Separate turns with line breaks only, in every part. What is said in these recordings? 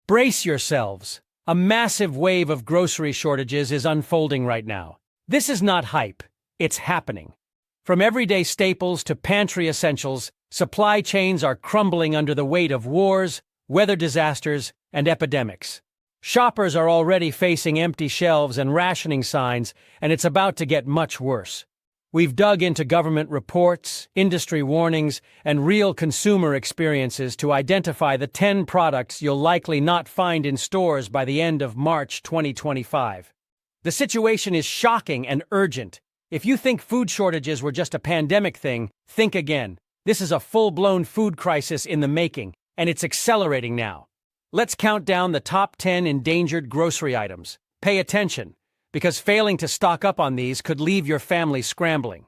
Brace yourselves. A massive wave of grocery shortages is unfolding right now. This is not hype, it's happening. From everyday staples to pantry essentials, supply chains are crumbling under the weight of wars, weather disasters, and epidemics. Shoppers are already facing empty shelves and rationing signs, and it's about to get much worse. We've dug into government reports, industry warnings, and real consumer experiences to identify the 10 products you'll likely not find in stores by the end of March 2025. The situation is shocking and urgent. If you think food shortages were just a pandemic thing, think again. This is a full-blown food crisis in the making, and it's accelerating now. Let's count down the top 10 endangered grocery items. Pay attention, because failing to stock up on these could leave your family scrambling.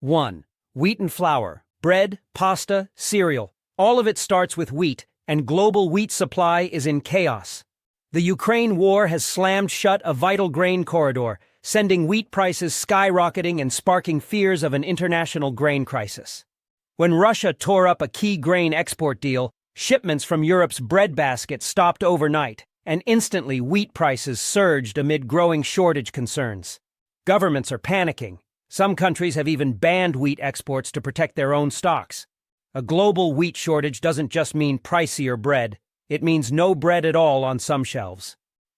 1. Wheat and flour, bread, pasta, cereal. All of it starts with wheat, and global wheat supply is in chaos. The Ukraine war has slammed shut a vital grain corridor, sending wheat prices skyrocketing and sparking fears of an international grain crisis. When Russia tore up a key grain export deal, shipments from Europe's breadbasket stopped overnight, and instantly wheat prices surged amid growing shortage concerns. Governments are panicking. Some countries have even banned wheat exports to protect their own stocks. A global wheat shortage doesn't just mean pricier bread, it means no bread at all on some shelves.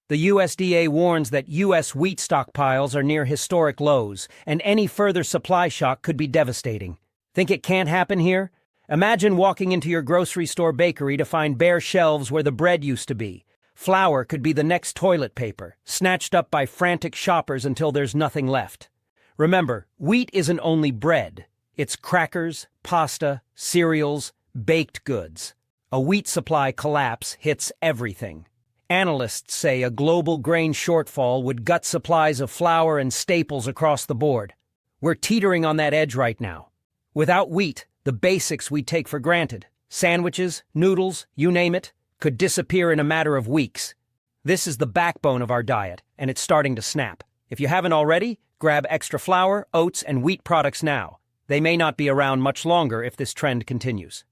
The USDA warns that U.S. wheat stockpiles are near historic lows, and any further supply shock could be devastating. Think it can't happen here? Imagine walking into your grocery store bakery to find bare shelves where the bread used to be. Flour could be the next toilet paper, snatched up by frantic shoppers until there's nothing left. Remember, wheat isn't only bread. It's crackers, pasta, cereals, baked goods. A wheat supply collapse hits everything. Analysts say a global grain shortfall would gut supplies of flour and staples across the board. We're teetering on that edge right now. Without wheat, the basics we take for granted, sandwiches, noodles, you name it, could disappear in a matter of weeks. This is the backbone of our diet, and it's starting to snap. If you haven't already, grab extra flour, oats, and wheat products now. They may not be around much longer if this trend continues.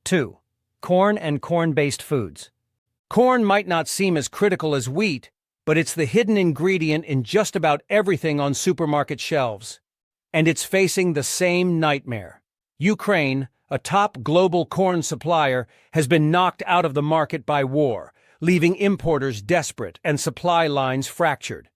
2. Corn and corn-based foods. Corn might not seem as critical as wheat, but it's the hidden ingredient in just about everything on supermarket shelves. And it's facing the same nightmare. Ukraine, a top global corn supplier, has been knocked out of the market by war, leaving importers desperate and supply lines fractured.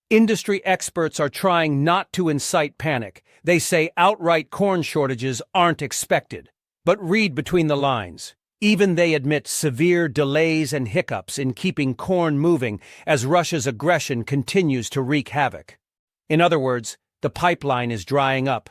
Industry experts are trying not to incite panic. They say outright corn shortages aren't expected. But read between the lines. Even they admit severe delays and hiccups in keeping corn moving as Russia's aggression continues to wreak havoc. In other words, the pipeline is drying up.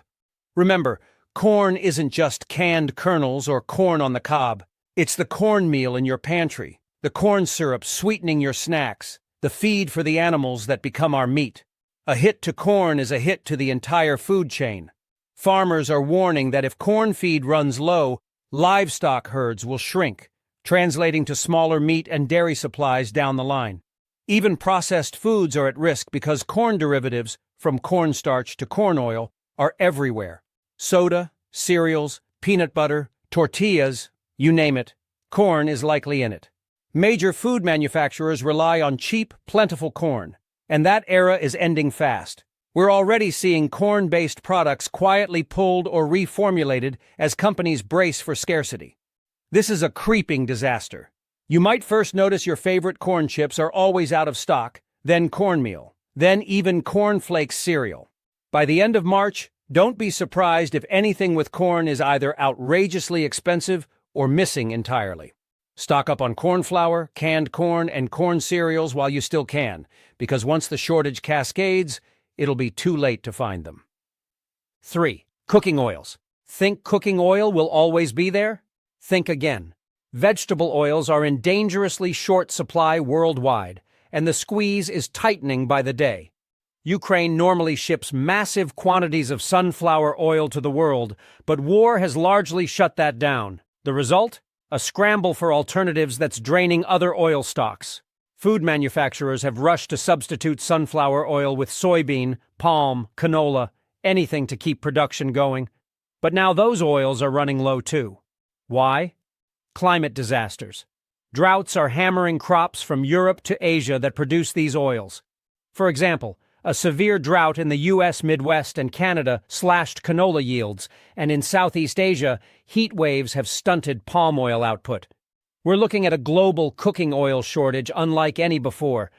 Remember, corn isn't just canned kernels or corn on the cob. It's the cornmeal in your pantry, the corn syrup sweetening your snacks, the feed for the animals that become our meat. A hit to corn is a hit to the entire food chain. Farmers are warning that if corn feed runs low, livestock herds will shrink, translating to smaller meat and dairy supplies down the line. Even processed foods are at risk because corn derivatives, from cornstarch to corn oil, are everywhere. Soda, cereals, peanut butter, tortillas, you name it, corn is likely in it. Major food manufacturers rely on cheap, plentiful corn, and that era is ending fast. We're already seeing corn-based products quietly pulled or reformulated as companies brace for scarcity. This is a creeping disaster. You might first notice your favorite corn chips are always out of stock, then cornmeal, then even cornflakes cereal. By the end of March, don't be surprised if anything with corn is either outrageously expensive or missing entirely. Stock up on corn flour, canned corn, and corn cereals while you still can, because once the shortage cascades, it'll be too late to find them. 3. Cooking oils. Think cooking oil will always be there? Think again. Vegetable oils are in dangerously short supply worldwide, and the squeeze is tightening by the day. Ukraine normally ships massive quantities of sunflower oil to the world, but war has largely shut that down. The result? A scramble for alternatives that's draining other oil stocks. Food manufacturers have rushed to substitute sunflower oil with soybean, palm, canola, anything to keep production going. But now those oils are running low too. Why? Climate disasters. Droughts are hammering crops from Europe to Asia that produce these oils. For example, a severe drought in the U.S. Midwest and Canada slashed canola yields, and in Southeast Asia, heat waves have stunted palm oil output. We're looking at a global cooking oil shortage unlike any before.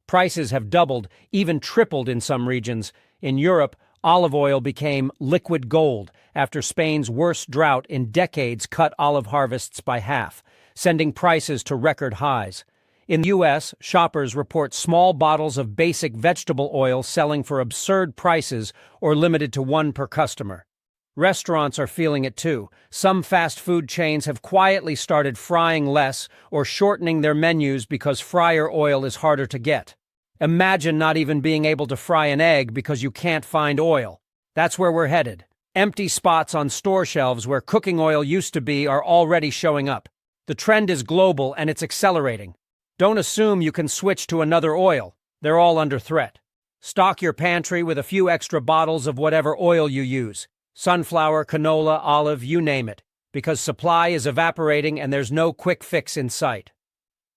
Prices have doubled, even tripled in some regions. In Europe, olive oil became liquid gold after Spain's worst drought in decades cut olive harvests by half, sending prices to record highs. In the U.S., shoppers report small bottles of basic vegetable oil selling for absurd prices or limited to one per customer. Restaurants are feeling it too. Some fast food chains have quietly started frying less or shortening their menus because fryer oil is harder to get. Imagine not even being able to fry an egg because you can't find oil. That's where we're headed. Empty spots on store shelves where cooking oil used to be are already showing up. The trend is global and it's accelerating. Don't assume you can switch to another oil. They're all under threat. Stock your pantry with a few extra bottles of whatever oil you use. Sunflower, canola, olive, you name it. Because supply is evaporating and there's no quick fix in sight.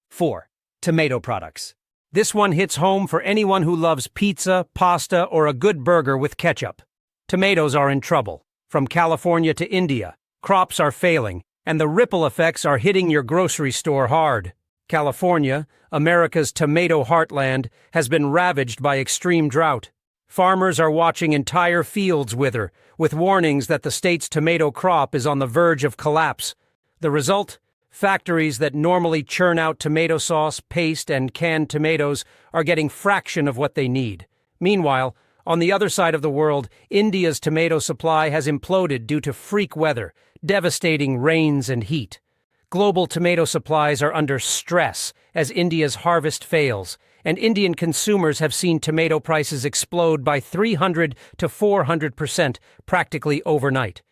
4. Tomato products. This one hits home for anyone who loves pizza, pasta, or a good burger with ketchup. Tomatoes are in trouble. From California to India, crops are failing, and the ripple effects are hitting your grocery store hard. California, America's tomato heartland, has been ravaged by extreme drought. Farmers are watching entire fields wither, with warnings that the state's tomato crop is on the verge of collapse. The result? Factories that normally churn out tomato sauce, paste, and canned tomatoes are getting fraction of what they need. Meanwhile, on the other side of the world, India's tomato supply has imploded due to freak weather, devastating rains and heat. Global tomato supplies are under stress as India's harvest fails, and Indian consumers have seen tomato prices explode by 300 to 400% practically overnight.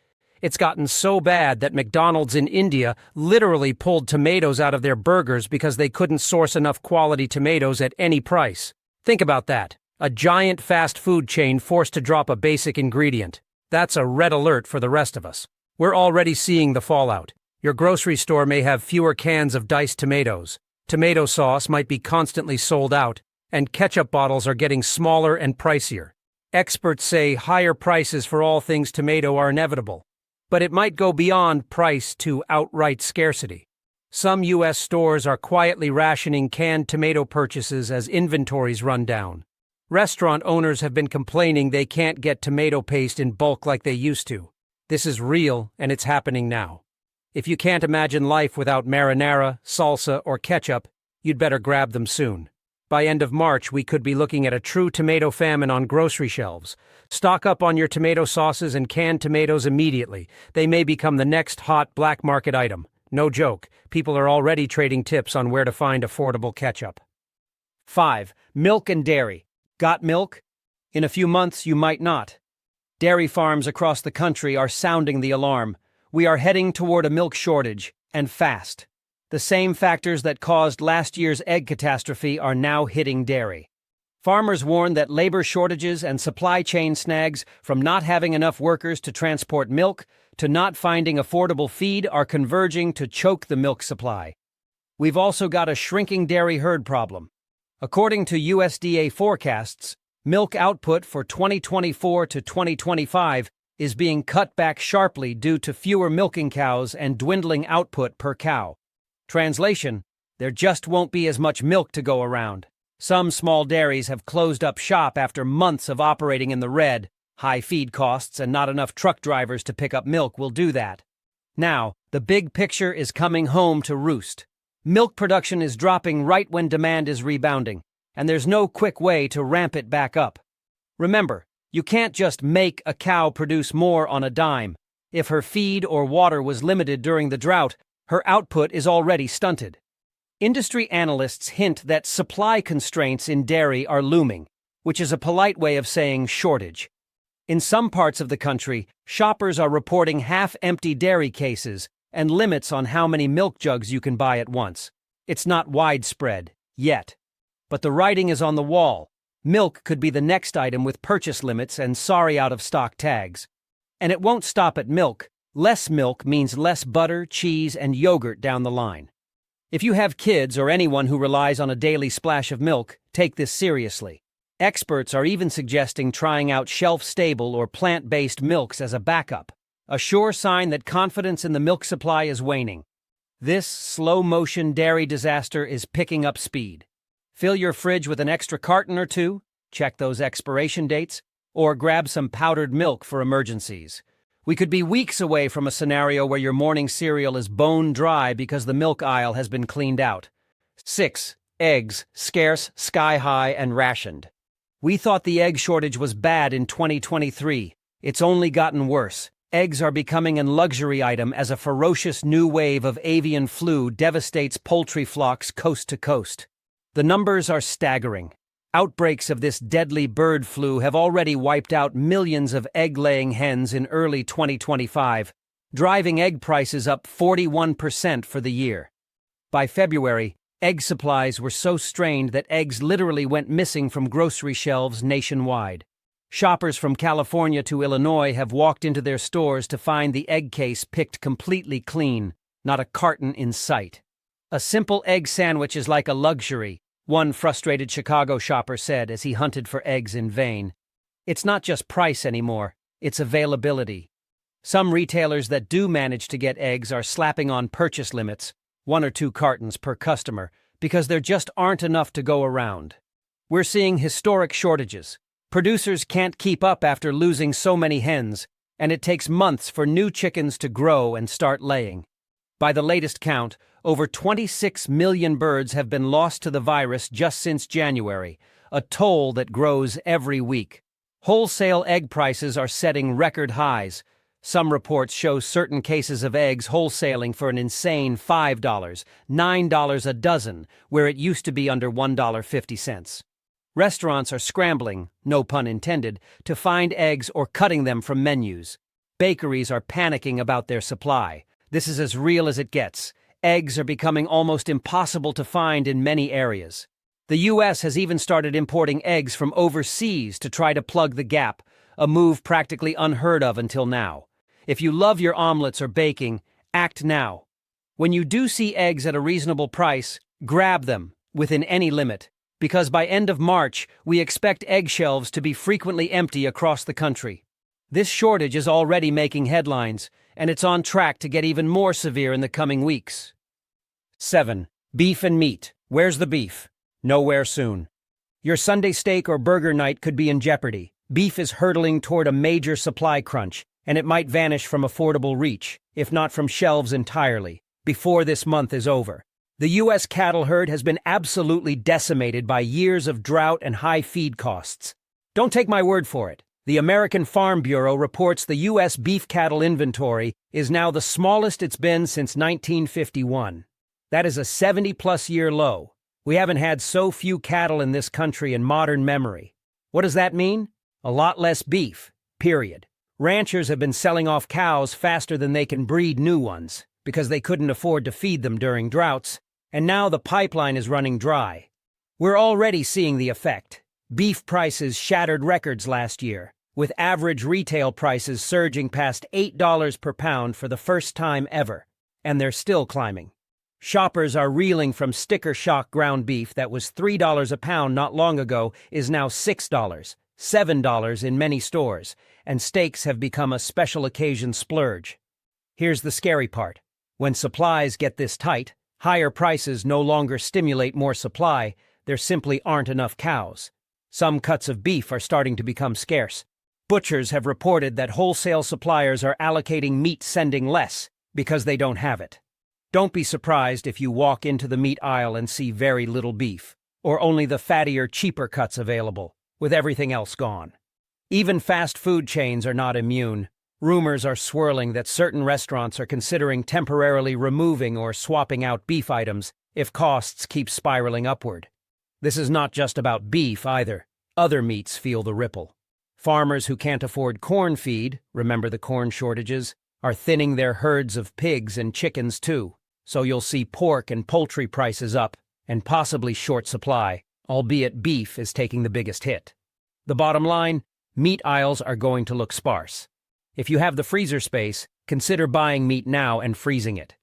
It's gotten so bad that McDonald's in India literally pulled tomatoes out of their burgers because they couldn't source enough quality tomatoes at any price. Think about that. A giant fast food chain forced to drop a basic ingredient. That's a red alert for the rest of us. We're already seeing the fallout. Your grocery store may have fewer cans of diced tomatoes. Tomato sauce might be constantly sold out, and ketchup bottles are getting smaller and pricier. Experts say higher prices for all things tomato are inevitable, but it might go beyond price to outright scarcity. Some U.S. stores are quietly rationing canned tomato purchases as inventories run down. Restaurant owners have been complaining they can't get tomato paste in bulk like they used to. This is real, and it's happening now. If you can't imagine life without marinara, salsa, or ketchup, you'd better grab them soon. By end of March, we could be looking at a true tomato famine on grocery shelves. Stock up on your tomato sauces and canned tomatoes immediately. They may become the next hot black market item. No joke, people are already trading tips on where to find affordable ketchup. 5. Milk and dairy. Got milk? In a few months, you might not. Dairy farms across the country are sounding the alarm. We are heading toward a milk shortage, and fast. The same factors that caused last year's egg catastrophe are now hitting dairy. Farmers warn that labor shortages and supply chain snags, from not having enough workers to transport milk to not finding affordable feed, are converging to choke the milk supply. We've also got a shrinking dairy herd problem. According to USDA forecasts, milk output for 2024 to 2025 is being cut back sharply due to fewer milking cows and dwindling output per cow. Translation: there just won't be as much milk to go around. Some small dairies have closed up shop after months of operating in the red. High feed costs and not enough truck drivers to pick up milk will do that. Now, the big picture is coming home to roost. Milk production is dropping right when demand is rebounding, and there's no quick way to ramp it back up. Remember, you can't just make a cow produce more on a dime. If her feed or water was limited during the drought, her output is already stunted. Industry analysts hint that supply constraints in dairy are looming, which is a polite way of saying shortage. In some parts of the country, shoppers are reporting half-empty dairy cases and limits on how many milk jugs you can buy at once. It's not widespread, yet. But the writing is on the wall. Milk could be the next item with purchase limits and sorry out-of-stock tags. And it won't stop at milk. Less milk means less butter, cheese, and yogurt down the line. If you have kids or anyone who relies on a daily splash of milk, take this seriously. Experts are even suggesting trying out shelf-stable or plant-based milks as a backup, a sure sign that confidence in the milk supply is waning. This slow-motion dairy disaster is picking up speed. Fill your fridge with an extra carton or two, check those expiration dates, or grab some powdered milk for emergencies. We could be weeks away from a scenario where your morning cereal is bone dry because the milk aisle has been cleaned out. 6. Eggs, scarce, sky-high, and rationed. We thought the egg shortage was bad in 2023. It's only gotten worse. Eggs are becoming an luxury item as a ferocious new wave of avian flu devastates poultry flocks coast to coast. The numbers are staggering. Outbreaks of this deadly bird flu have already wiped out millions of egg-laying hens in early 2025, driving egg prices up 41% for the year. By February, egg supplies were so strained that eggs literally went missing from grocery shelves nationwide. Shoppers from California to Illinois have walked into their stores to find the egg case picked completely clean, not a carton in sight. A simple egg sandwich is like a luxury, one frustrated Chicago shopper said as he hunted for eggs in vain. It's not just price anymore, it's availability. Some retailers that do manage to get eggs are slapping on purchase limits, 1 or 2 cartons per customer, because there just aren't enough to go around. We're seeing historic shortages. Producers can't keep up after losing so many hens, and it takes months for new chickens to grow and start laying. By the latest count, over 26 million birds have been lost to the virus just since January, a toll that grows every week. Wholesale egg prices are setting record highs. Some reports show certain cases of eggs wholesaling for an insane $5, $9 a dozen, where it used to be under $1.50. Restaurants are scrambling, no pun intended, to find eggs or cutting them from menus. Bakeries are panicking about their supply. This is as real as it gets. Eggs are becoming almost impossible to find in many areas. The U.S. has even started importing eggs from overseas to try to plug the gap, a move practically unheard of until now. If you love your omelets or baking, act now. When you do see eggs at a reasonable price, grab them, within any limit, because by end of March, we expect egg shelves to be frequently empty across the country. This shortage is already making headlines, and it's on track to get even more severe in the coming weeks. 7. Beef and meat. Where's the beef? Nowhere soon. Your Sunday steak or burger night could be in jeopardy. Beef is hurtling toward a major supply crunch, and it might vanish from affordable reach, if not from shelves entirely, before this month is over. The U.S. cattle herd has been absolutely decimated by years of drought and high feed costs. Don't take my word for it. The American Farm Bureau reports the U.S. beef cattle inventory is now the smallest it's been since 1951. That is a 70-plus year low. We haven't had so few cattle in this country in modern memory. What does that mean? A lot less beef, period. Ranchers have been selling off cows faster than they can breed new ones, because they couldn't afford to feed them during droughts, and now the pipeline is running dry. We're already seeing the effect. Beef prices shattered records last year, with average retail prices surging past $8 per pound for the first time ever, and they're still climbing. Shoppers are reeling from sticker shock ground beef that was $3 a pound not long ago is now $6, $7 in many stores, and steaks have become a special occasion splurge. Here's the scary part. When supplies get this tight, higher prices no longer stimulate more supply, there simply aren't enough cows. Some cuts of beef are starting to become scarce. Butchers have reported that wholesale suppliers are allocating meat sending less because they don't have it. Don't be surprised if you walk into the meat aisle and see very little beef, or only the fattier, cheaper cuts available, with everything else gone. Even fast food chains are not immune. Rumors are swirling that certain restaurants are considering temporarily removing or swapping out beef items if costs keep spiraling upward. This is not just about beef either. Other meats feel the ripple. Farmers who can't afford corn feed, remember the corn shortages, are thinning their herds of pigs and chickens too, so you'll see pork and poultry prices up and possibly short supply, albeit beef is taking the biggest hit. The bottom line, meat aisles are going to look sparse. If you have the freezer space, consider buying meat now and freezing it.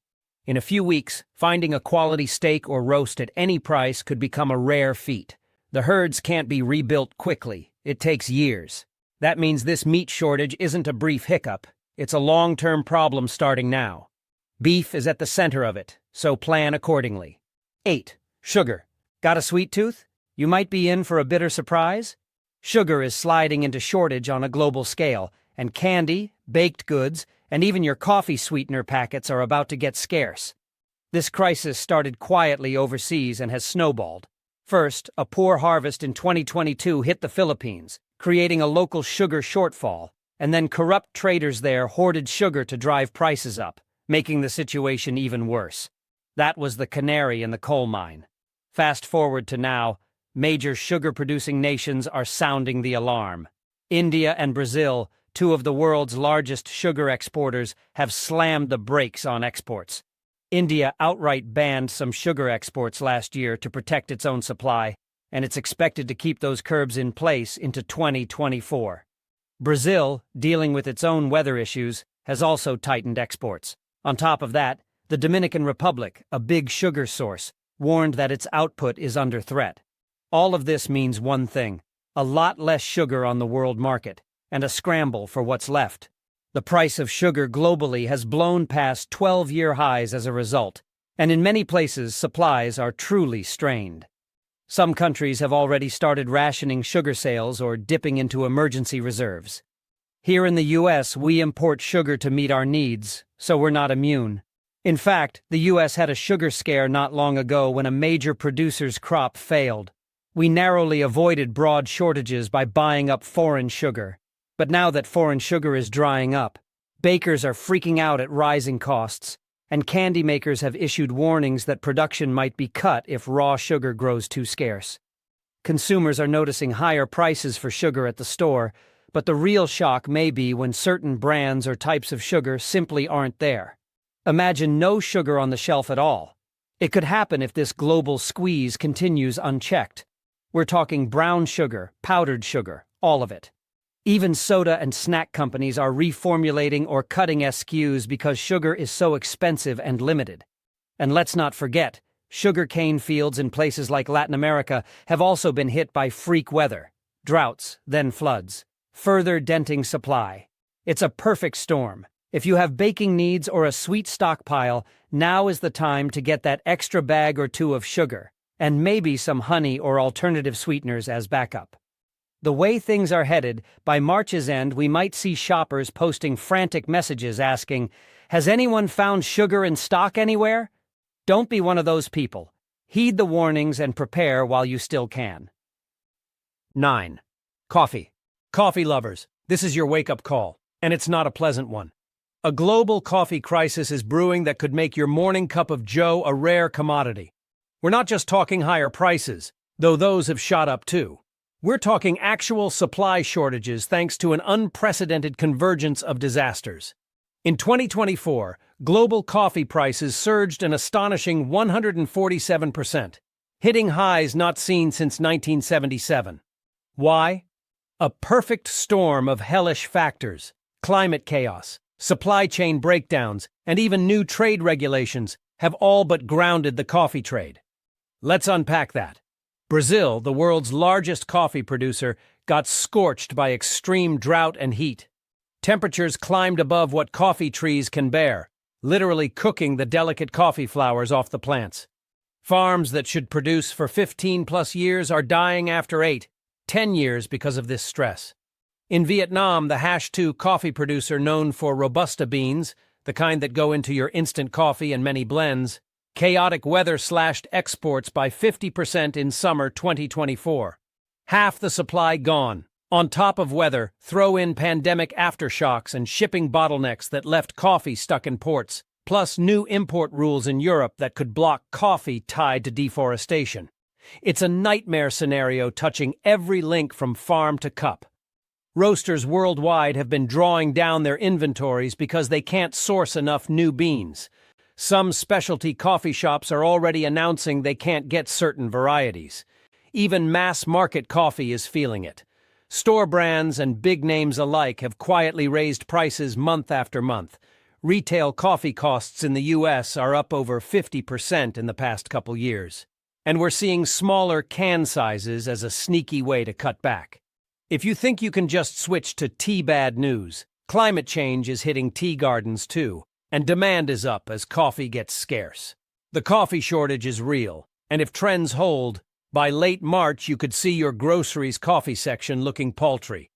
In a few weeks, finding a quality steak or roast at any price could become a rare feat. The herds can't be rebuilt quickly. It takes years. That means this meat shortage isn't a brief hiccup. It's a long-term problem starting now. Beef is at the center of it, so plan accordingly. 8. Sugar. Got a sweet tooth? You might be in for a bitter surprise. Sugar is sliding into shortage on a global scale, and candy, baked goods, and even your coffee sweetener packets are about to get scarce. This crisis started quietly overseas and has snowballed. First, a poor harvest in 2022 hit the Philippines, creating a local sugar shortfall, and then corrupt traders there hoarded sugar to drive prices up, making the situation even worse. That was the canary in the coal mine. Fast forward to now, major sugar-producing nations are sounding the alarm. India and Brazil, two of the world's largest sugar exporters, have slammed the brakes on exports. India outright banned some sugar exports last year to protect its own supply, and it's expected to keep those curbs in place into 2024. Brazil, dealing with its own weather issues, has also tightened exports. On top of that, the Dominican Republic, a big sugar source, warned that its output is under threat. All of this means one thing: a lot less sugar on the world market, and a scramble for what's left. The price of sugar globally has blown past 12-year highs as a result, and in many places supplies are truly strained. Some countries have already started rationing sugar sales or dipping into emergency reserves. Here in the U.S., we import sugar to meet our needs, so we're not immune. In fact, the U.S. had a sugar scare not long ago when a major producer's crop failed. We narrowly avoided broad shortages by buying up foreign sugar. But now that foreign sugar is drying up, bakers are freaking out at rising costs, and candy makers have issued warnings that production might be cut if raw sugar grows too scarce. Consumers are noticing higher prices for sugar at the store, but the real shock may be when certain brands or types of sugar simply aren't there. Imagine no sugar on the shelf at all. It could happen if this global squeeze continues unchecked. We're talking brown sugar, powdered sugar, all of it. Even soda and snack companies are reformulating or cutting SKUs because sugar is so expensive and limited. And let's not forget, sugar cane fields in places like Latin America have also been hit by freak weather, droughts, then floods, further denting supply. It's a perfect storm. If you have baking needs or a sweet stockpile, now is the time to get that extra bag or two of sugar, and maybe some honey or alternative sweeteners as backup. The way things are headed, by March's end we might see shoppers posting frantic messages asking, "Has anyone found sugar in stock anywhere?" Don't be one of those people. Heed the warnings and prepare while you still can. 9. Coffee. Coffee lovers, this is your wake-up call, and it's not a pleasant one. A global coffee crisis is brewing that could make your morning cup of joe a rare commodity. We're not just talking higher prices, though those have shot up too. We're talking actual supply shortages thanks to an unprecedented convergence of disasters. In 2024, global coffee prices surged an astonishing 147%, hitting highs not seen since 1977. Why? A perfect storm of hellish factors: climate chaos, supply chain breakdowns, and even new trade regulations have all but grounded the coffee trade. Let's unpack that. Brazil, the world's largest coffee producer, got scorched by extreme drought and heat. Temperatures climbed above what coffee trees can bear, literally cooking the delicate coffee flowers off the plants. Farms that should produce for 15+ years are dying after 10 years because of this stress. In Vietnam, the #2 coffee producer known for Robusta beans, the kind that go into your instant coffee and many blends, chaotic weather slashed exports by 50% in summer 2024. Half the supply gone. On top of weather, throw in pandemic aftershocks and shipping bottlenecks that left coffee stuck in ports, plus new import rules in Europe that could block coffee tied to deforestation. It's a nightmare scenario touching every link from farm to cup. Roasters worldwide have been drawing down their inventories because they can't source enough new beans. Some specialty coffee shops are already announcing they can't get certain varieties. Even mass-market coffee is feeling it. Store brands and big names alike have quietly raised prices month after month. Retail coffee costs in the US are up over 50% in the past couple years. And we're seeing smaller can sizes as a sneaky way to cut back. If you think you can just switch to tea bad news, climate change is hitting tea gardens too, and demand is up as coffee gets scarce. The coffee shortage is real, and if trends hold, by late March you could see your groceries coffee section looking paltry.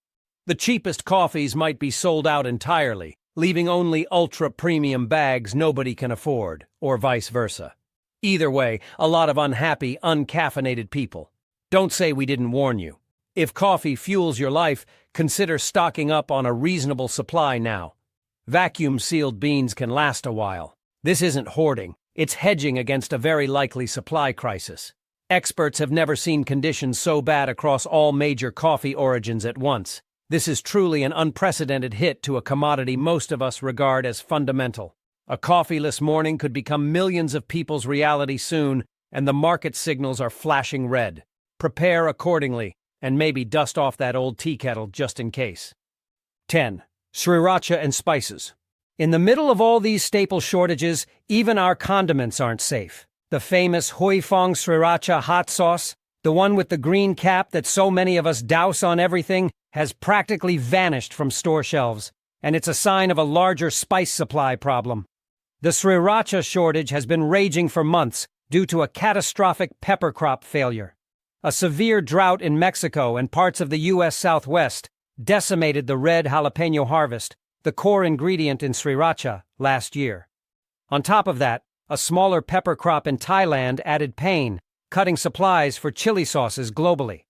The cheapest coffees might be sold out entirely, leaving only ultra-premium bags nobody can afford, or vice versa. Either way, a lot of unhappy, uncaffeinated people. Don't say we didn't warn you. If coffee fuels your life, consider stocking up on a reasonable supply now. Vacuum-sealed beans can last a while. This isn't hoarding, it's hedging against a very likely supply crisis. Experts have never seen conditions so bad across all major coffee origins at once. This is truly an unprecedented hit to a commodity most of us regard as fundamental. A coffeeless morning could become millions of people's reality soon, and the market signals are flashing red. Prepare accordingly, and maybe dust off that old tea kettle just in case. 10. Sriracha and spices. In the middle of all these staple shortages, even our condiments aren't safe. The famous Huy Fong Sriracha hot sauce, the one with the green cap that so many of us douse on everything, has practically vanished from store shelves, and it's a sign of a larger spice supply problem. The Sriracha shortage has been raging for months due to a catastrophic pepper crop failure. A severe drought in Mexico and parts of the U.S. Southwest decimated the red jalapeno harvest, the core ingredient in Sriracha, last year. On top of that, a smaller pepper crop in Thailand added pain, cutting supplies for chili sauces globally.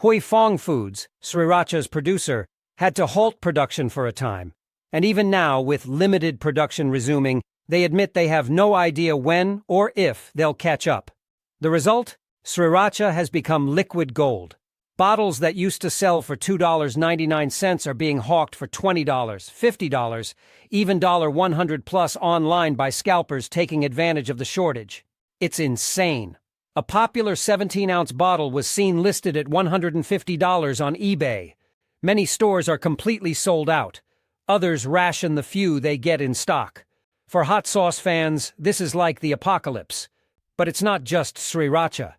Huy Fong Foods, Sriracha's producer, had to halt production for a time, and even now, with limited production resuming, they admit they have no idea when or if they'll catch up. The result? Sriracha has become liquid gold. Bottles that used to sell for $2.99 are being hawked for $20, $50, even $100 plus online by scalpers taking advantage of the shortage. It's insane. A popular 17-ounce bottle was seen listed at $150 on eBay. Many stores are completely sold out. Others ration the few they get in stock. For hot sauce fans, this is like the apocalypse. But it's not just Sriracha.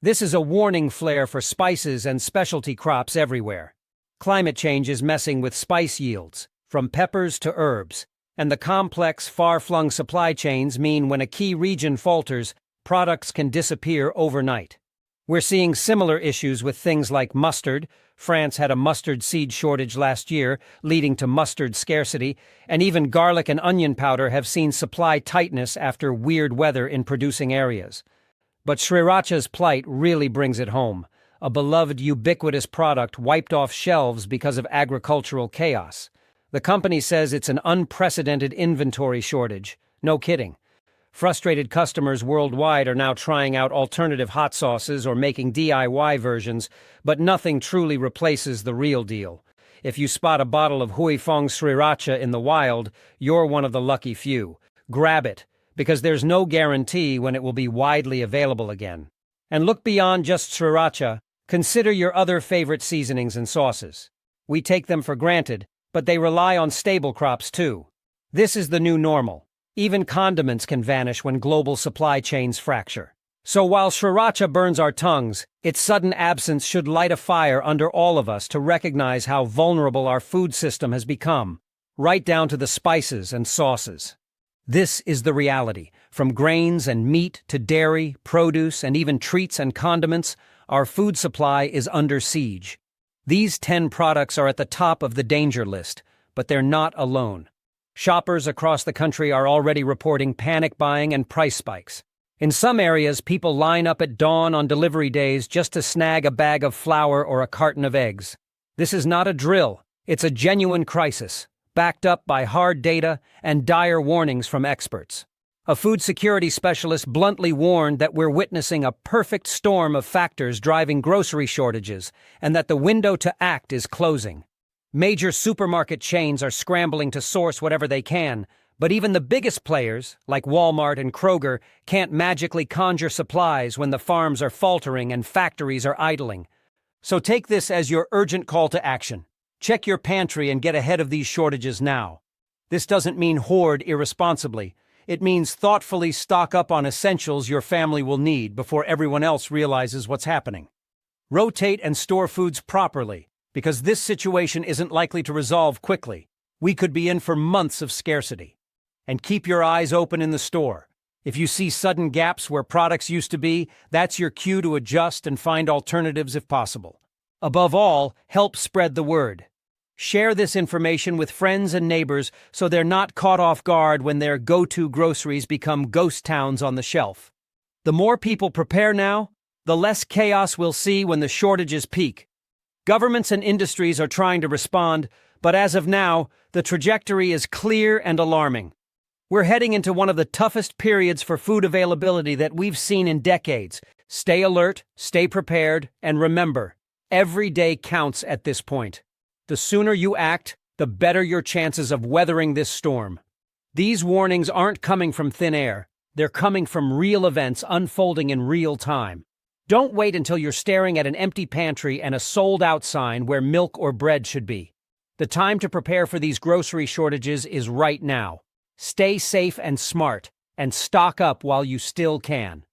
This is a warning flare for spices and specialty crops everywhere. Climate change is messing with spice yields, from peppers to herbs, and the complex, far-flung supply chains mean when a key region falters, products can disappear overnight. We're seeing similar issues with things like mustard. France had a mustard seed shortage last year, leading to mustard scarcity, and even garlic and onion powder have seen supply tightness after weird weather in producing areas. But Sriracha's plight really brings it home. A beloved, ubiquitous product wiped off shelves because of agricultural chaos. The company says it's an unprecedented inventory shortage. No kidding. Frustrated customers worldwide are now trying out alternative hot sauces or making DIY versions, but nothing truly replaces the real deal. If you spot a bottle of Huy Fong Sriracha in the wild, you're one of the lucky few. Grab it, because there's no guarantee when it will be widely available again. And look beyond just Sriracha. Consider your other favorite seasonings and sauces. We take them for granted, but they rely on stable crops too. This is the new normal. Even condiments can vanish when global supply chains fracture. So while Sriracha burns our tongues, its sudden absence should light a fire under all of us to recognize how vulnerable our food system has become, right down to the spices and sauces. This is the reality. From grains and meat to dairy, produce, and even treats and condiments, our food supply is under siege. These 10 products are at the top of the danger list, but they're not alone. Shoppers across the country are already reporting panic buying and price spikes. In some areas, people line up at dawn on delivery days just to snag a bag of flour or a carton of eggs. This is not a drill, it's a genuine crisis, backed up by hard data and dire warnings from experts. A food security specialist bluntly warned that we're witnessing a perfect storm of factors driving grocery shortages and that the window to act is closing. Major supermarket chains are scrambling to source whatever they can, but even the biggest players, like Walmart and Kroger, can't magically conjure supplies when the farms are faltering and factories are idling. So take this as your urgent call to action. Check your pantry and get ahead of these shortages now. This doesn't mean hoard irresponsibly. It means thoughtfully stock up on essentials your family will need before everyone else realizes what's happening. Rotate and store foods properly, because this situation isn't likely to resolve quickly. We could be in for months of scarcity. And keep your eyes open in the store. If you see sudden gaps where products used to be, that's your cue to adjust and find alternatives if possible. Above all, help spread the word. Share this information with friends and neighbors so they're not caught off guard when their go-to groceries become ghost towns on the shelf. The more people prepare now, the less chaos we'll see when the shortages peak. Governments and industries are trying to respond, but as of now, the trajectory is clear and alarming. We're heading into one of the toughest periods for food availability that we've seen in decades. Stay alert, stay prepared, and remember, every day counts at this point. The sooner you act, the better your chances of weathering this storm. These warnings aren't coming from thin air. They're coming from real events unfolding in real time. Don't wait until you're staring at an empty pantry and a sold-out sign where milk or bread should be. The time to prepare for these grocery shortages is right now. Stay safe and smart, and stock up while you still can.